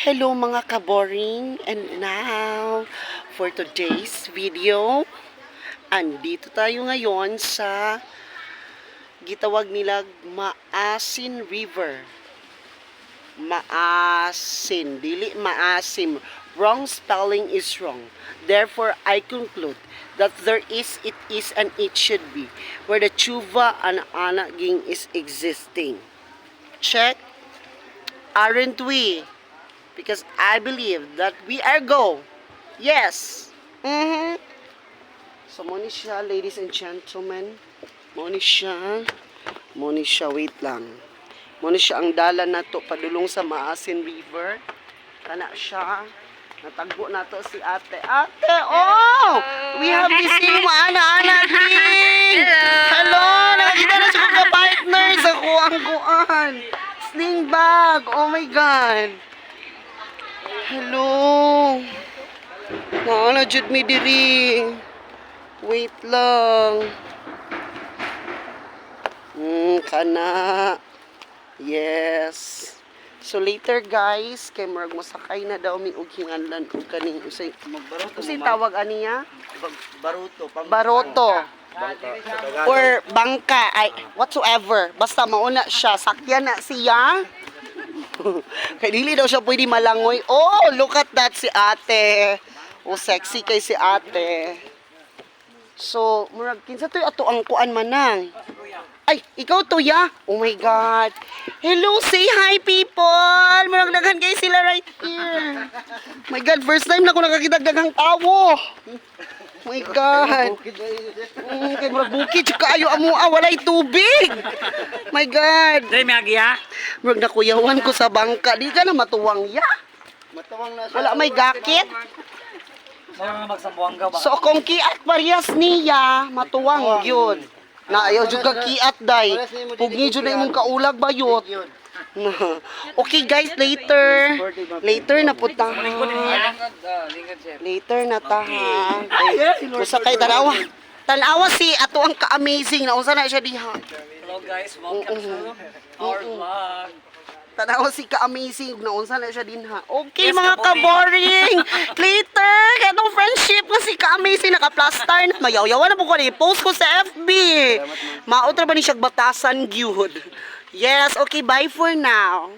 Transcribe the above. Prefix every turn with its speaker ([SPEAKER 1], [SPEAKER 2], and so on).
[SPEAKER 1] Hello mga kaboring, and now for today's video, andito tayo ngayon sa gitawag nilag Maasin River. Maasin, dili maasim. Wrong spelling is wrong. Therefore, I conclude that there is, it is, and it should be, where the tshuva and anaging is existing. Check. Aren't we? Because I believe that we are go. Yes. So, muna siya, ladies and gentlemen. Muna siya, wait lang. Muna siya ang dala na to padulong sa Maasin River. Kana siya. Natagbo na to si ate. Ate, oh! We have the same ana-ana thing! Hello! Nakakita na siya kong partner sa kuang-kuan. Sling bag! Oh my God! Hello! Naana jud mi diri. Wait lang. Kana. Yes. So later guys, kay murag mosakay na daw mi og hinganlan og kaning usay. Usay tawag aniya?
[SPEAKER 2] Baruto.
[SPEAKER 1] Baroto. Or bangka, ay whatsoever. Basta mauna siya, sakyan na siya. Kay dili daw siya pwede malangoy. Oh, look at that si ate. Oh, sexy kay si ate. So, murag kinsa to ato ang kuan manang. Ay, ikaw to ya? Oh my God. Hello, say hi people. Murag daghan kay sila right here. My God, first time na ko nakakita daghang tawo. Oh my God. Kay murag bukid kaayo amo walay tubig. My God.
[SPEAKER 2] Dai may agiya.
[SPEAKER 1] Murag nakuyawan ko sa bangka. Di ka na matuwang ya.
[SPEAKER 2] Matuwang na siya.
[SPEAKER 1] Wala may gakit.
[SPEAKER 2] Mga magsambuang ka ba?
[SPEAKER 1] So kung kiat parehas niya, matuwang yun. Na ayaw jud ka kiat day. Pugni jud na imong kaulag bayot. Okay guys, later. Later na punta. Later na ta ha. Usa kay tanawa. Tanawa si ato ang ka-amazing na usa na siya diha.
[SPEAKER 2] Hello guys, welcome to our vlog.
[SPEAKER 1] Tanawa si ka-amazing na unsa na siya din ha. Okay mga ka-boring. Later, katong friendship nga si ka-amazing naka-plaster na mayaw-yawan na po ko ni post ko sa FB. Mautra ba ni siya batasan gyud. Yes, okay, bye for now.